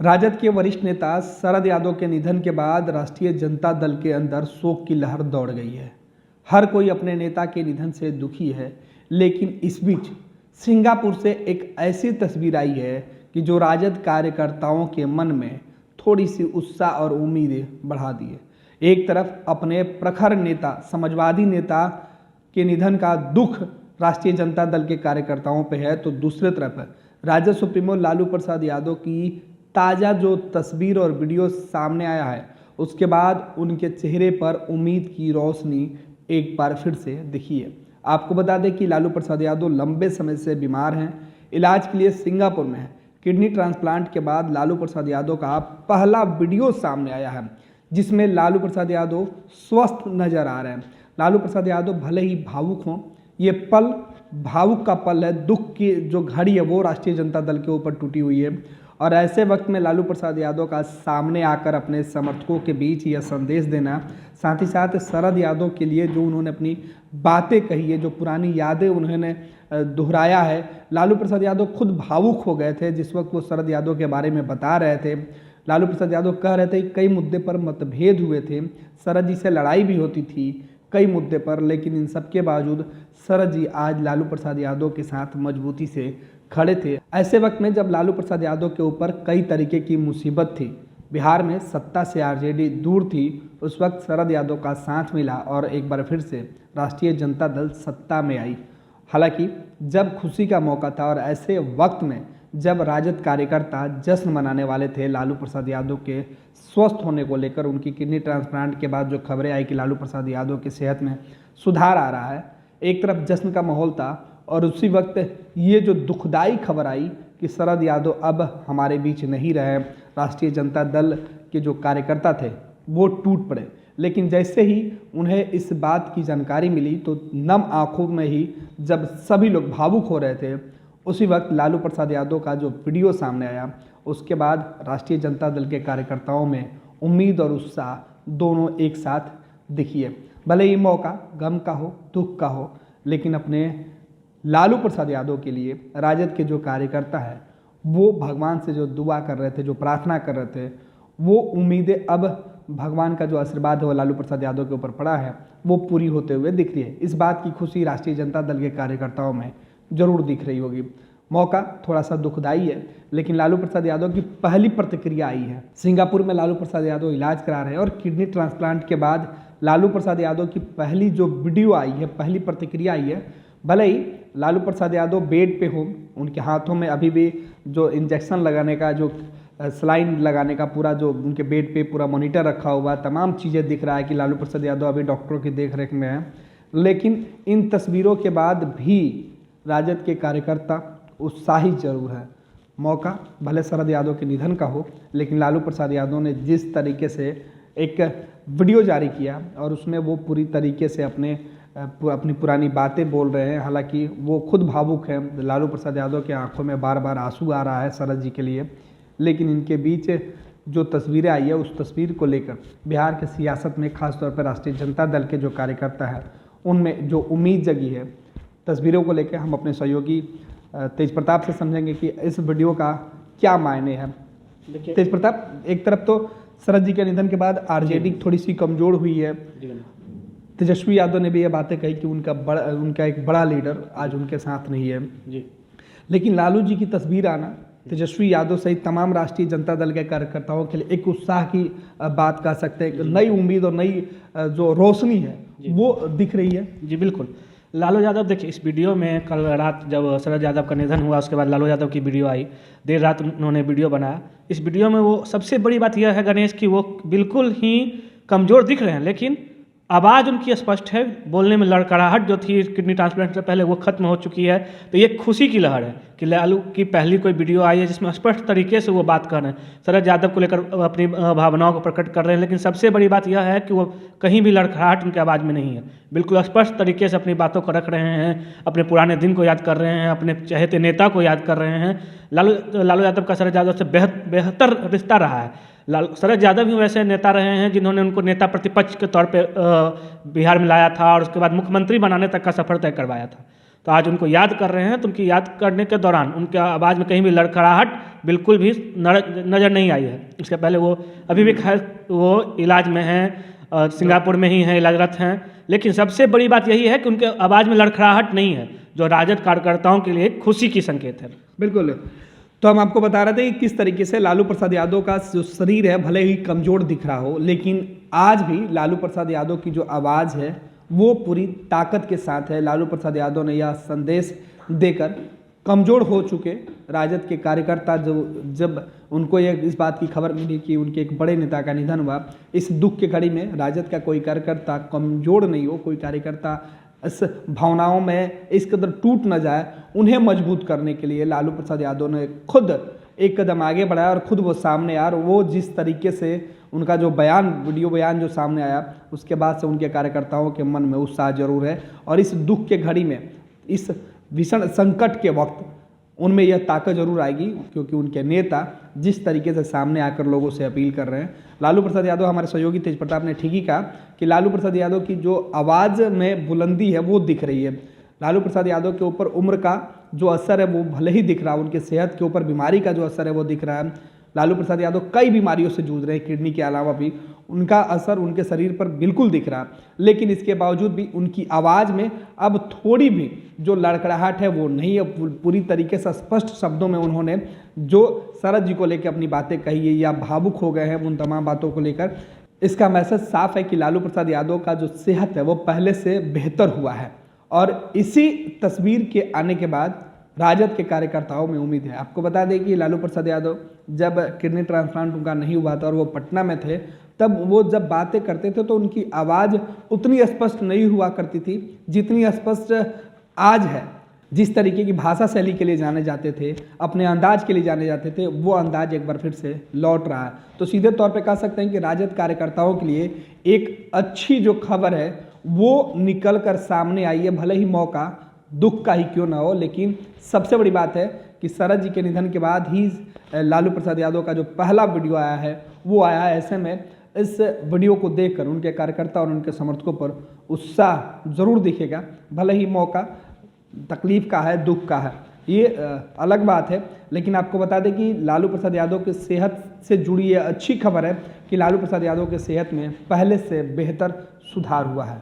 राजद के वरिष्ठ नेता शरद यादव के निधन के बाद राष्ट्रीय जनता दल के अंदर शोक की लहर दौड़ गई है। हर कोई अपने नेता के निधन से दुखी है, लेकिन इस बीच सिंगापुर से एक ऐसी तस्वीर आई है कि जो राजद कार्यकर्ताओं के मन में थोड़ी सी उत्साह और उम्मीदें बढ़ा दी है। एक तरफ अपने प्रखर नेता, समाजवादी नेता के निधन का दुख राष्ट्रीय जनता दल के कार्यकर्ताओं पे है, तो दूसरी तरफ राजद सुप्रीमो लालू प्रसाद यादव की ताज़ा जो तस्वीर और वीडियो सामने आया है, उसके बाद उनके चेहरे पर उम्मीद की रोशनी एक बार फिर से दिखी है। आपको बता दें कि लालू प्रसाद यादव लंबे समय से बीमार हैं, इलाज के लिए सिंगापुर में हैं। किडनी ट्रांसप्लांट के बाद लालू प्रसाद यादव का पहला वीडियो सामने आया है, जिसमें लालू प्रसाद यादव स्वस्थ नजर आ रहे हैं। लालू प्रसाद यादव भले ही भावुक हों, ये पल भावुक का पल है। दुख की जो घड़ी है वो राष्ट्रीय जनता दल के ऊपर टूटी हुई है, और ऐसे वक्त में लालू प्रसाद यादव का सामने आकर अपने समर्थकों के बीच यह संदेश देना, साथ ही साथ शरद यादव के लिए जो उन्होंने अपनी बातें कही है, जो पुरानी यादें उन्होंने दोहराया है। लालू प्रसाद यादव खुद भावुक हो गए थे जिस वक्त वो शरद यादव के बारे में बता रहे थे। लालू प्रसाद यादव कह रहे थे कि कई मुद्दे पर मतभेद हुए थे, शरद जी से लड़ाई भी होती थी कई मुद्दे पर, लेकिन इन सब के बावजूद शरद जी आज लालू प्रसाद यादव के साथ मजबूती से खड़े थे। ऐसे वक्त में जब लालू प्रसाद यादव के ऊपर कई तरीके की मुसीबत थी, बिहार में सत्ता से आरजेडी दूर थी, उस वक्त शरद यादव का साथ मिला और एक बार फिर से राष्ट्रीय जनता दल सत्ता में आई। हालांकि जब खुशी का मौका था और ऐसे वक्त में जब राजद कार्यकर्ता जश्न मनाने वाले थे लालू प्रसाद यादव के स्वस्थ होने को लेकर, उनकी किडनी ट्रांसप्लांट के बाद जो खबरें आई कि लालू प्रसाद यादव की सेहत में सुधार आ रहा है, एक तरफ जश्न का माहौल था और उसी वक्त ये जो दुखदाई खबर आई कि शरद यादव अब हमारे बीच नहीं रहे। राष्ट्रीय जनता दल के जो कार्यकर्ता थे वो टूट पड़े। लेकिन जैसे ही उन्हें इस बात की जानकारी मिली तो नम आंखों में ही जब सभी लोग भावुक हो रहे थे, उसी वक्त लालू प्रसाद यादव का जो वीडियो सामने आया, उसके बाद राष्ट्रीय जनता दल के कार्यकर्ताओं में उम्मीद और उत्साह दोनों एक साथ दिखी है। भले ही मौका गम का हो, दुख का हो, लेकिन अपने लालू प्रसाद यादव के लिए राजद के जो कार्यकर्ता है वो भगवान से जो दुआ कर रहे थे, जो प्रार्थना कर रहे थे, वो उम्मीदें अब भगवान का जो आशीर्वाद है वो लालू प्रसाद यादव के ऊपर पड़ा है, वो पूरी होते हुए दिख रही है। इस बात की खुशी राष्ट्रीय जनता दल के कार्यकर्ताओं में जरूर दिख रही होगी। मौका थोड़ा सा दुखदाई है, लेकिन लालू प्रसाद यादव की पहली प्रतिक्रिया आई है। सिंगापुर में लालू प्रसाद यादव इलाज करा रहे हैं और किडनी ट्रांसप्लांट के बाद लालू प्रसाद यादव की पहली जो वीडियो आई है, पहली प्रतिक्रिया आई है। भले ही लालू प्रसाद यादव बेड पे हो, उनके हाथों में अभी भी जो इंजेक्शन लगाने का, जो सलाइन लगाने का पूरा जो उनके बेड पे पूरा मॉनिटर रखा हुआ, तमाम चीज़ें दिख रहा है कि लालू प्रसाद यादव अभी डॉक्टरों की देखरेख में है। लेकिन इन तस्वीरों के बाद भी राजद के कार्यकर्ता उत्साहित जरूर है। मौका भले शरद यादव के निधन का हो, लेकिन लालू प्रसाद यादव ने जिस तरीके से एक वीडियो जारी किया और उसमें वो पूरी तरीके से अपनी पुरानी बातें बोल रहे हैं। हालांकि वो खुद भावुक हैं, लालू प्रसाद यादव के आंखों में बार बार आंसू आ रहा है शरद जी के लिए, लेकिन इनके बीच जो तस्वीरें आई है उस तस्वीर को लेकर बिहार के सियासत में खासतौर पर राष्ट्रीय जनता दल के जो कार्यकर्ता हैं उनमें जो उम्मीद जगी है। तस्वीरों को लेकर हम अपने सहयोगी तेज प्रताप से समझेंगे कि इस वीडियो का क्या मायने हैं। तेज प्रताप, एक तरफ तो शरद जी के निधन के बाद आरजेडी थोड़ी सी कमजोर हुई है, तेजस्वी यादव ने भी ये बातें कही कि उनका एक बड़ा लीडर आज उनके साथ नहीं है जी। लेकिन लालू जी की तस्वीर आना तेजस्वी यादव सहित तमाम राष्ट्रीय जनता दल के कार्यकर्ताओं के लिए एक उत्साह की बात कह सकते हैं, नई उम्मीद और नई जो रोशनी है वो दिख रही है। जी बिल्कुल। लालू यादव, देखिए इस वीडियो में कल रात जब शरद यादव का निधन हुआ, उसके बाद लालू यादव की वीडियो आई, देर रात उन्होंने वीडियो बनाया। इस वीडियो में वो सबसे बड़ी बात यह है गणेश कि वो बिल्कुल ही कमज़ोर दिख रहे हैं, लेकिन आवाज़ उनकी स्पष्ट है। बोलने में लड़खड़ाहट जो थी किडनी ट्रांसप्लांट से पहले वो खत्म हो चुकी है। तो ये खुशी की लहर है कि लालू की पहली कोई वीडियो आई है जिसमें स्पष्ट तरीके से वो बात कर रहे हैं, शरद यादव को लेकर अपनी भावनाओं को प्रकट कर रहे हैं। लेकिन सबसे बड़ी बात यह है कि वो कहीं भी लड़खड़ाहट उनकी आवाज़ में नहीं है, बिल्कुल स्पष्ट तरीके से अपनी बातों को रख रहे हैं, अपने पुराने दिन को याद कर रहे हैं, अपने चहेते नेता को याद कर रहे हैं। लालू यादव का शरद यादव से बेहतर रिश्ता रहा है। शरद यादव भी वैसे नेता रहे हैं जिन्होंने उनको नेता प्रतिपक्ष के तौर पे बिहार में लाया था और उसके बाद मुख्यमंत्री बनाने तक का सफर तय करवाया था। तो आज उनको याद कर रहे हैं। तो उनकी याद करने के दौरान उनके आवाज़ में कहीं भी लड़खड़ाहट बिल्कुल भी नज़र नहीं आई है। इसके पहले वो अभी भी खैर वो इलाज में हैं और सिंगापुर में ही हैं, इलाजरत हैं। लेकिन सबसे बड़ी बात यही है कि उनके आवाज़ में लड़खड़ाहट नहीं है, जो राजद कार्यकर्ताओं के लिए खुशी की संकेत है। बिल्कुल। तो हम आपको बता रहे थे कि किस तरीके से लालू प्रसाद यादव का जो शरीर है भले ही कमज़ोर दिख रहा हो, लेकिन आज भी लालू प्रसाद यादव की जो आवाज़ है वो पूरी ताकत के साथ है। लालू प्रसाद यादव ने यह संदेश देकर कमज़ोर हो चुके राजद के कार्यकर्ता जब उनको इस बात की खबर मिली कि उनके एक बड़े नेता का निधन हुआ, इस दुख के घड़ी में राजद का कोई कार्यकर्ता कमज़ोर नहीं हो, कोई कार्यकर्ता इस भावनाओं में इस कदर टूट न जाए, उन्हें मजबूत करने के लिए लालू प्रसाद यादव ने खुद एक कदम आगे बढ़ाया और खुद वो सामने आया। और वो जिस तरीके से उनका जो बयान, वीडियो बयान जो सामने आया, उसके बाद से उनके कार्यकर्ताओं के मन में उत्साह जरूर है। और इस दुख के घड़ी में, इस भीषण संकट के वक्त उनमें यह ताकत जरूर आएगी, क्योंकि उनके नेता जिस तरीके से सामने आकर लोगों से अपील कर रहे हैं। लालू प्रसाद यादव, हमारे सहयोगी तेज प्रताप ने ठीक ही कहा कि लालू प्रसाद यादव की जो आवाज़ में बुलंदी है वो दिख रही है। लालू प्रसाद यादव के ऊपर उम्र का जो असर है वो भले ही दिख रहा है, उनके सेहत के ऊपर बीमारी का जो असर है वो दिख रहा है। लालू प्रसाद यादव कई बीमारियों से जूझ रहे हैं, किडनी के अलावा भी उनका असर उनके शरीर पर बिल्कुल दिख रहा है। लेकिन इसके बावजूद भी उनकी आवाज़ में अब थोड़ी भी जो लड़खड़ाहट है वो नहीं है। पूरी तरीके से स्पष्ट शब्दों में उन्होंने जो शरद जी को लेकर अपनी बातें कही है या भावुक हो गए हैं उन तमाम बातों को लेकर, इसका मैसेज साफ है कि लालू प्रसाद यादव का जो सेहत है वो पहले से बेहतर हुआ है। और इसी तस्वीर के आने के बाद राजद के कार्यकर्ताओं में उम्मीद है। आपको बता दें कि लालू प्रसाद यादव जब किडनी ट्रांसप्लांट उनका नहीं हुआ था और वो पटना में थे, तब वो जब बातें करते थे तो उनकी आवाज़ उतनी स्पष्ट नहीं हुआ करती थी जितनी स्पष्ट आज है। जिस तरीके की भाषा शैली के लिए जाने जाते थे, अपने अंदाज के लिए जाने जाते थे, वो अंदाज एक बार फिर से लौट रहा है। तो सीधे तौर पे कह सकते हैं कि राजद कार्यकर्ताओं के लिए एक अच्छी जो खबर है वो निकल कर सामने आई है। भले ही मौका दुख का ही क्यों ना हो, लेकिन सबसे बड़ी बात है कि शरद जी के निधन के बाद ही लालू प्रसाद यादव का जो पहला वीडियो आया है वो आया है। ऐसे में इस वीडियो को देखकर उनके कार्यकर्ता और उनके समर्थकों पर उत्साह जरूर दिखेगा। भले ही मौका तकलीफ का है, दुख का है, ये अलग बात है। लेकिन आपको बता दें कि लालू प्रसाद यादव की सेहत से जुड़ी ये अच्छी खबर है कि लालू प्रसाद यादव के सेहत में पहले से बेहतर सुधार हुआ है।